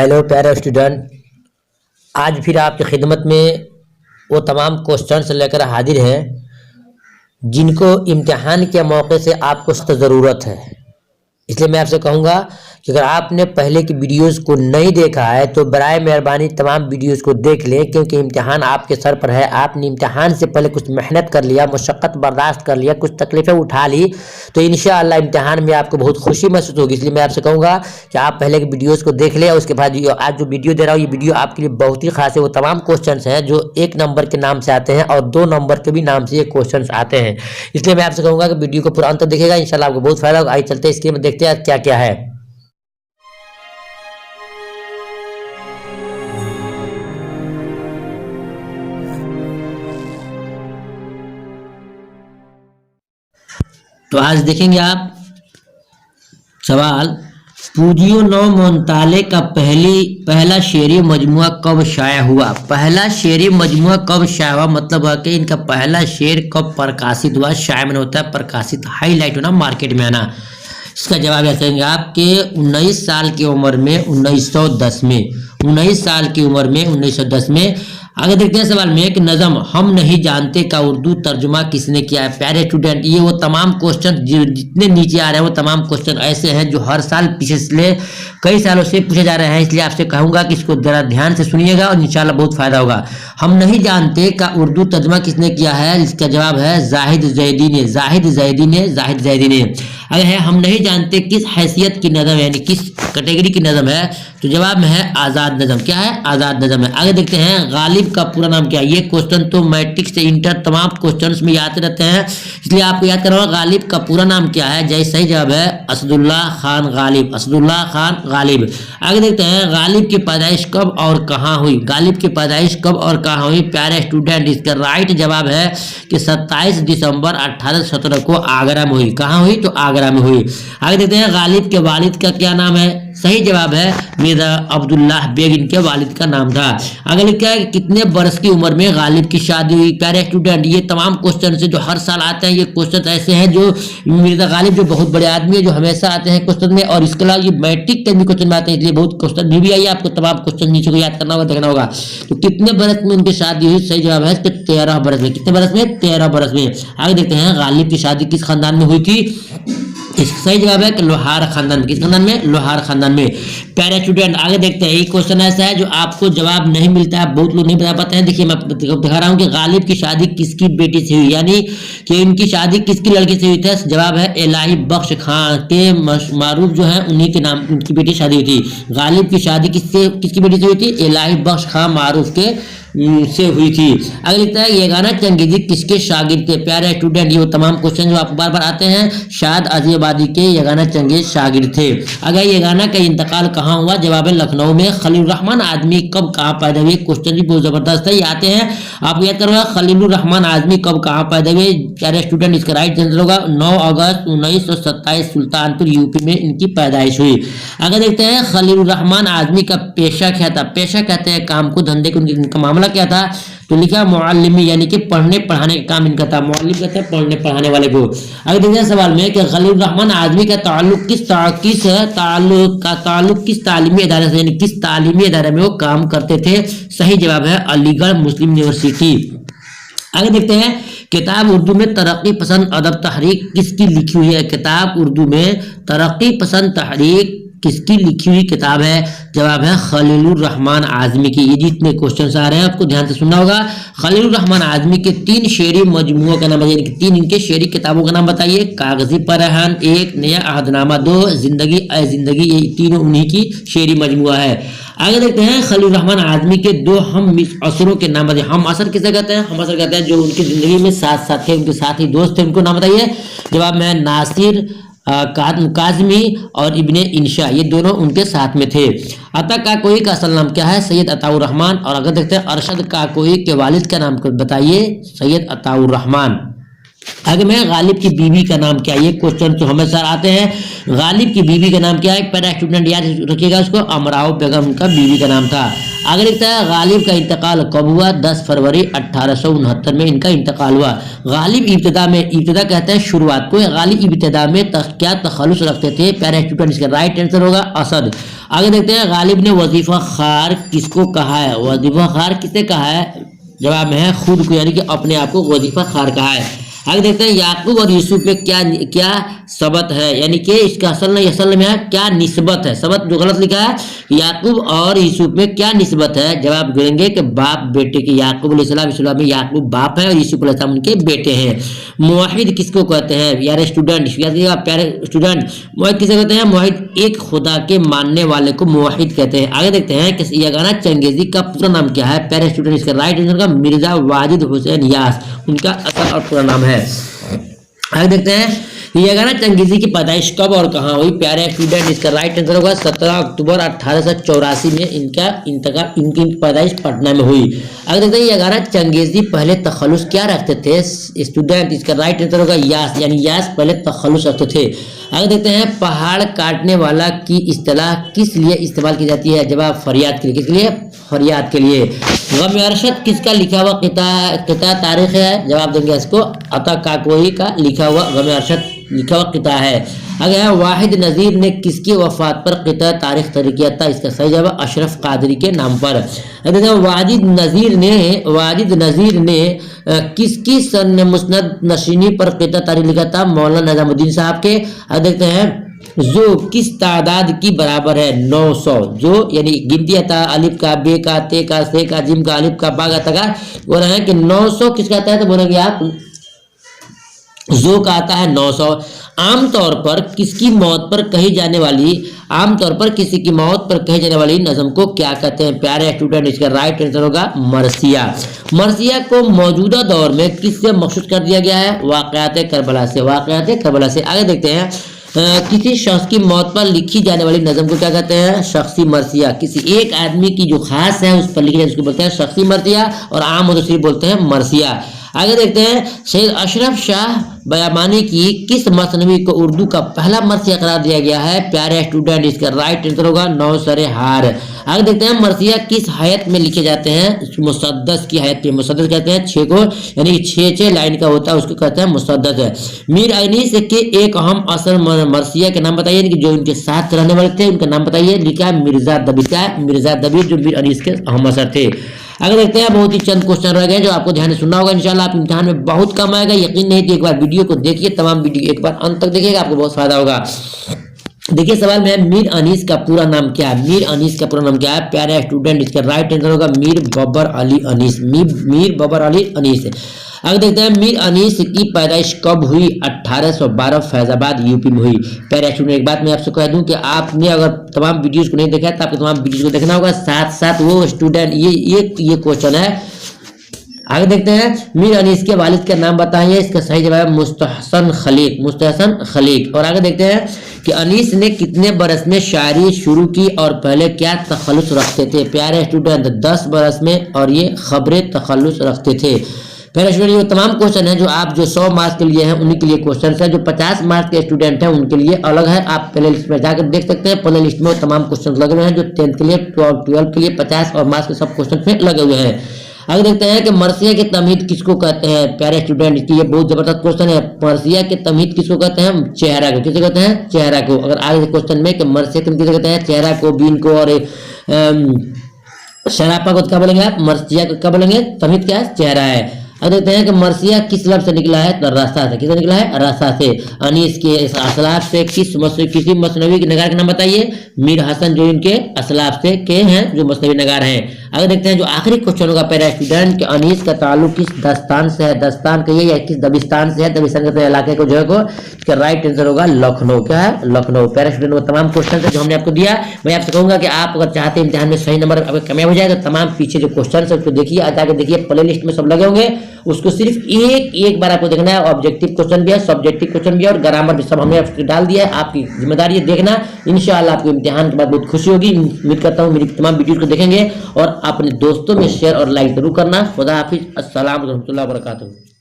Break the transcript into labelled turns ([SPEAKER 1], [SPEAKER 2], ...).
[SPEAKER 1] Hello प्यारे student, आज फिर आपकी खिदमत में वो तमाम क्वेश्चंस लेकर हाजिर हैं जिनको इम्तिहान के मौके से आपको सख्त ज़रूरत है। इसलिए मैं आपसे कहूँगा कि अगर आपने पहले की वीडियोस को नहीं देखा है तो बराए मेहरबानी तमाम वीडियोस को देख लें, क्योंकि इम्तिहान आपके सर पर है। आपने इम्तिहान से पहले कुछ मेहनत कर लिया, मुशक्क़त बर्दाश्त कर लिया, कुछ तकलीफ़ें उठा ली, तो इंशाअल्लाह इम्तिहान में आपको बहुत खुशी महसूस होगी। इसलिए मैं आपसे कहूँगा कि आप पहले की वीडियोज़ को देख लें और उसके बाद आज जो वीडियो दे रहा हूँ ये वीडियो आपके लिए बहुत ही खास है। वो तमाम क्वेश्चन हैं जो 1 नंबर के नाम से आते हैं और 2 नंबर के भी नाम से ये क्वेश्चन आते हैं। इसलिए मैं आपसे कहूँगा कि वीडियो को पूरा अंत तक देखिएगा, इंशाल्लाह आपको बहुत फायदा होगा। आइए चलते हैं इसके में देखते हैं क्या क्या है। तो आज देखेंगे आप सवाल, पूजियो नौ मोन्ताले का पहला शेरी मजमुआ कब शाया हुआ। पहला शेरी मजमुआ कब शाया हुआ मतलब है कि इनका पहला शेर कब प्रकाशित हुआ। शाया में होता है प्रकाशित, हाईलाइट होना, मार्केट में आना। इसका जवाब ऐसा है आपके 19 साल की उम्र में 1910 में 19 साल की उम्र में 1910 में। आगे देखते हैं सवाल में कि नज़म हम नहीं जानते का उर्दू तर्जुमा किसने किया है। प्यारे स्टूडेंट, ये वो तमाम क्वेश्चन जितने नीचे आ रहे हैं वो तमाम क्वेश्चन ऐसे हैं जो हर साल पिछले कई सालों से पूछे जा रहे हैं। इसलिए आपसे कहूँगा कि इसको जरा ध्यान से सुनिएगा और इंशाल्लाह बहुत फायदा होगा। हम नहीं जानते का उर्दू तर्जुमा किसने किया है, इसका जवाब है जाहिद ज़ैदी ने। जाहिद ज़ैदी ने। अगर है हम नहीं जानते किस हैसियत की नज़म यानी किस कैटेगरी की नज़म है, तो जवाब में है आज़ाद नज़म। क्या है? आज़ाद नज़म है। आगे देखते हैं गालिब का पूरा नाम क्या है। ये क्वेश्चन तो मैट्रिक से इंटर तमाम क्वेश्चंस में आते रहते हैं, इसलिए आपको याद करना होगा गालिब का पूरा नाम क्या है। जैसे सही जवाब है असदुल्ला खान गालिब। असदुल्ला खान गालिब। आगे देखते हैं गालिब की पैदाइश कब और कहाँ हुई। गालिब की पैदाइश कब और कहाँ हुई। प्यारे स्टूडेंट, इसका राइट जवाब है कि 27 दिसंबर 1817 को आगरा में हुई। कहाँ हुई? तो आगरा में हुई। आगे देखते हैं गालिब के वालिद का क्या नाम है। सही जवाब है मिर्जा अब्दुल्लाह बेग इनके वालिद का नाम था। अगले क्या है, कितने बरस की उम्र में गालिब की शादी हुई। प्यारे स्टूडेंट, ये तमाम क्वेश्चन से जो हर साल आते हैं, ये क्वेश्चन ऐसे हैं जो मिर्जा गालिब जो बहुत बड़े आदमी है जो हमेशा आते हैं क्वेश्चन में, और इसके अलावा ये मैट्रिक के भी क्वेश्चन में आते हैं, इसलिए बहुत क्वेश्चन भी आइए आपको तमाम क्वेश्चन नीचे को याद करना होगा, देखना होगा। तो कितने बरस में उनकी शादी हुई। सही जवाब है 13 बरस में। कितने बरस में? 13 बरस में। आगे देखते हैं गालिब की शादी किस खानदान में हुई थी। इसका सही जवाब है कि लोहार खानदान में। किस खानदान में? लोहार खानदान में। प्यारे स्टूडेंट, आगे देखते हैं। एक क्वेश्चन ऐसा है जो आपको जवाब नहीं मिलता है, बहुत लोग नहीं बता पाते हैं। देखिए मैं दिखा रहा हूँ कि गालिब की शादी किसकी बेटी से हुई, यानी कि इनकी शादी किसकी लड़की से हुई थी। जवाब है इलाही बख्श खान के मारूफ जो है उन्हीं के नाम उनकी बेटी शादी हुई थी। गालिब की शादी किसकी बेटी से हुई थी? इलाही बख्श खान मारूफ के से हुई थी। अगर लिखता है यगाना चंगेजी किसके शागिर्द थे। प्यारे स्टूडेंट, ये वो तमाम क्वेश्चन जो आपको बार बार आते हैं, शायद अजीबादी के यगाना चंगेज शागिर्द थे। अगर यगाना का इंतकाल कहाँ हुआ। जवाब है लखनऊ में। खलीलुर रहमान आजमी कब कहाँ पैदा हुए। क्वेश्चन भी बहुत जबरदस्त है, ये आते हैं आपको याद करना। खलीलुर रहमान आजमी कब कहाँ पैदा हुए। प्यारे स्टूडेंट, इसका राइट आंसर होगा 9 अगस्त 1927 सुल्तानपुर यूपी में इनकी पैदाइश हुई। अगर देखते हैं खलीलुर रहमान आजमी का पेशा क्या था। पेशा कहते हैं काम को, धंधे को, उनका मामला क्या था, तो लिखा मुअल्लिमी यानी कि पढ़ने पढ़ाने का काम इनका था। मुअल्लिम कहते हैं पढ़ने पढ़ाने वाले को। अगर देखते हैं सवाल में कि खलीलुर रहमान आजमी का ताल्लुक किस तालीमी इदारे से, यानी किस तालीमी इदारे में वो काम करते थे। सही जवाब है अलीगढ़ मुस्लिम यूनिवर्सिटी। आगे देखते हैं किताब उर्दू में तरक्की पसंद अदब तहरीक किसकी लिखी हुई है। किताब उर्दू में तरक्की पसंद तहरीक किसकी लिखी हुई किताब है। जवाब है खलीलुर रहमान आजमी की। ये जितने क्वेश्चन आ रहे हैं आपको ध्यान से सुनना होगा। खलीलुर रहमान आजमी के 3 शेरी मजमुओं का नाम बताइए, 3 इनके शेरी किताबों का नाम बताइए। कागजी परहन 1, नया अहदनामा 2, जिंदगी ए जिंदगी, ये तीनों उन्हीं की शेरी मजमुआ है। आगे देखते हैं खलीलुर रहमान आजमी के 2 हम असरों के नाम बताइए। हम असर किसे कहते हैं? हम असर कहते हैं जो उनकी जिंदगी में साथ साथ थे, उनके साथ ही दोस्त थे, उनको नाम बताइए। जवाब में नासिर काजमी और इब्ने इंशा, ये दोनों उनके साथ में थे। अता काकोई का असल नाम क्या है। सैयद अताउर रहमान। और अगर देखते हैं अरशद काकोई के वालिद का नाम बताइए। सैयद अताउर रहमान। आगे में गालिब की बीवी का नाम क्या है। ये क्वेश्चन तो हमेशा आते हैं। गालिब की बीवी का नाम क्या है। पहला स्टूडेंट याद रखिएगा उसको, अमराव बेगम का बीवी का नाम था। आगे लिखता है गालिब का इंतकाल कब हुआ? 10 फरवरी 1869 में इनका इंतकाल हुआ। गालिब इब्तिदा में, इब्तिदा कहते हैं शुरुआत को, गालिब इब्तिदा में क्या तखल्लुस रखते थे? प्यारे स्टूडेंट, इसका राइट आंसर होगा असद। आगे देखते हैं गालिब ने वजीफा खार किसको कहा है? वजीफा खार किसे कहा है? जवाब में है खुद को, यानी कि अपने आप को वजीफा खार कहा है। आगे देखते हैं याकूब और यूसुफ में क्या सबत है, यानी कि इसका असल में है क्या निस्बत है? सबत जो गलत लिखा है, याकूब और यूसुफ में क्या निस्बत है? जवाब देंगे कि बाप बेटे के। याकूब अलैहिस्सलाम में याकूब बाप है और यूसुफ अलैहिस्सलाम उनके बेटे हैं। मुवाहिद किसको कहते हैं? यार स्टूडेंट, प्यारे स्टूडेंट, मुवाहिद किसे कहते हैं? मुवाहिद एक खुदा के मानने वाले को मुवाहिद कहते हैं। आगे देखते हैं कि यगाना चंगेजी का पूरा नाम क्या है? प्यारे स्टूडेंट, इसका राइट आंसर का मिर्जा वाजिद हुसैन यास उनका असल और पूरा नाम है। आगे देखते हैं यगाना चंगेजी की पैदाइश कब और कहाँ हुई? प्यारे स्टूडेंट, इसका राइट आंसर होगा 17 अक्टूबर 1884 में इनकी पैदाइश पटना में हुई। आगे देखते हैं यगाना चंगेजी पहले तखल्लुस क्या रखते थे? स्टूडेंट, इसका राइट आंसर होगा यास, यानी यास पहले तखल्लुस रखते थे। आगे देखते हैं पहाड़ काटने वाला की इस्तेलाह किस लिए इस्तेमाल की जाती है? जवाब फरियाद के लिए। किस लिए? फरियाद के लिए। गम अरशद किसका लिखा हुआ किता तारीख है? जवाब देंगे इसको अता काकोई का लिखा हुआ गम अरशद लिखा हुआ किता है। आगे है वाहिद नज़ीर ने किसकी वफात पर किता तारीख तैयार किया था? इसका सही जवाब अशरफ कादरी के नाम पर। वाजिद नज़ीर ने किसकी सन मुस्नद नशीनी पर किता तारीख लिखा था? मौलाना निजामुद्दीन साहब के। देखते हैं जो किस तादाद की बराबर है? 900। जो यानी गिनती आता अलिफ का, बे का, ते का, से का, जिम का, अलिफ का, बा का, तगा, बोल रहे हैं कि 900 किसका आता है? तो बोलेंगे आप जो का आता है 900। आमतौर पर किसी की मौत पर कही जाने वाली नज़म को क्या कहते हैं? प्यारे स्टूडेंट, इसका राइट आंसर होगा मरसिया। मरसिया को मौजूदा दौर में किससे मखसूस कर दिया गया है? वाक़यात करबला से। आगे देखते हैं किसी शख्स की मौत पर लिखी जाने वाली नज़म को क्या कहते हैं? शख्सी मरसिया। किसी एक आदमी की जो खास है उस पर लिखी जाए उसको बोलते हैं शख्सी मरसिया, और आम मुदस्सिर बोलते हैं मरसिया। आगे देखते हैं सैयद अशरफ शाह बयामानी की किस मसनवी को उर्दू का पहला मरसिया करार दिया गया है? प्यारे स्टूडेंट, इसका राइट आंसर होगा नौसरे हार। आगे देखते हैं मरसिया किस हैत में लिखे जाते हैं? मुसद्दस की हैत में। मुसद्दस कहते हैं 6 को, यानी 6 लाइन का होता है उसको कहते हैं मुसद्दस। मीर अनीस के एक अहम असर मरसिया के नाम बताइए, जो उनके साथ रहने वाले थे उनका नाम बताइए। लिखा है मिर्जा दबी। क्या? मिर्जा दबी, जो मीर अनीस के अहम असर थे। आगे देखते हैं बहुत ही चंद क्वेश्चन रह गए जो आपको ध्यान से सुनना होगा। इंशाल्लाह आप इम्तिहान में बहुत कम आएगा, यकीन नहीं तो एक बार वीडियो को देखिए, तमाम वीडियो एक बार अंत तक देखिएगा, आपको बहुत फायदा होगा। देखिए सवाल में है मीर अनीस का पूरा नाम क्या है? मीर अनीस का पूरा नाम क्या है? प्यारे स्टूडेंट, इसका राइट आंसर होगा मीर बबर अली अनीस। मीर बबर अली अनीस। आगे देखते हैं मीर अनीस की पैदाइश कब हुई? 1812 फैजाबाद यूपी में हुई। प्यारे स्टूडेंट, एक बात मैं आपसे कह दूं कि आपने अगर तमाम वीडियोस को नहीं देखा है तो आपको तमाम वीडियोस को देखना होगा, साथ साथ वो स्टूडेंट ये क्वेश्चन है। आगे देखते हैं मीर अनीस के वालिद का नाम बताइए। इसका सही जवाब मुस्तहसन खलीक। और आगे देखते हैं कि अनीस ने कितने बरस में शायरी शुरू की और पहले क्या तखल्लुस रखते थे? प्यारे स्टूडेंट, 10 बरस में, और ये खबरें तखल्लुस रखते थे। प्यारे स्टूडेंट, ये तमाम क्वेश्चन है जो आप जो 100 मार्क्स के लिए हैं उन्हीं के लिए क्वेश्चन है। जो 50 मार्क्स के स्टूडेंट हैं उनके लिए अलग है, आप प्ले लिस्ट में जाकर देख सकते हैं। प्ले लिस्ट में तमाम क्वेश्चन लगे हुए हैं जो 10th के लिए, 12 के लिए 50 और मार्क्स के सब क्वेश्चन में लगे हुए हैं। आगे देखते हैं कि मरसिया की तमहीद किसको कहते हैं? प्यारे स्टूडेंट, इसकी ये बहुत जबरदस्त क्वेश्चन है। मरसिया की तमहीद किसको कहते हैं? चेहरा को। किसे कहते हैं? चेहरा को। अगर आगे क्वेश्चन में कि मरसिया किसे कहते हैं? चेहरा को, बीन को और शरापा को क्या बोलेंगे आप? मरसिया को क्या बोलेंगे? तमहीद क्या है? चेहरा है। अब देखते हैं कि मरसिया किस लफ्ज़ से निकला है? तो रसा से। किससे निकला है? रसा से। अनीस के असलाफ से किसी मसनवी के नगार का नाम बताइए। मीर हसन, जो इनके असलाफ से के हैं, जो मसनवी नगार हैं। अगर देखते हैं जो आखिरी क्वेश्चन होगा पैरा स्टूडेंट कि अनीस का ताल्लुक किस दस्तान से है? दस्तान कहिए या किस दबिस्तान से है? दबिस्तान के इलाके को जो है को इसका राइट आंसर होगा लखनऊ। क्या है? लखनऊ। पैरा स्टूडेंट, वो तमाम क्वेश्चन है जो हमने आपको दिया। मैं आपसे कहूंगा कि आप अगर चाहते हैं इम्तिहान में सही नंबर अगर कामयाब हो जाए तो तमाम पीछे जो क्वेश्चन है उसको देखिए, जाकर देखिए, प्ले लिस्ट में सब लगे होंगे, उसको सिर्फ एक बार आपको देखना है। ऑब्जेक्टिव क्वेश्चन भी है, सब्जेक्टिव क्वेश्चन भी है और ग्रामर भी सब हमने आपको डाल दिया है। आपकी जिम्मेदारी है देखना। इंशाअल्लाह आपको इम्तिहान के बाद बहुत खुशी होगी। उम्मीद करता हूँ मेरी तमाम वीडियो को देखेंगे और अपने दोस्तों में शेयर और लाइक जरूर करना। खुदा हाफिज। अस्सलाम वालेकुम रहमतुल्लाहि व बरकातहू।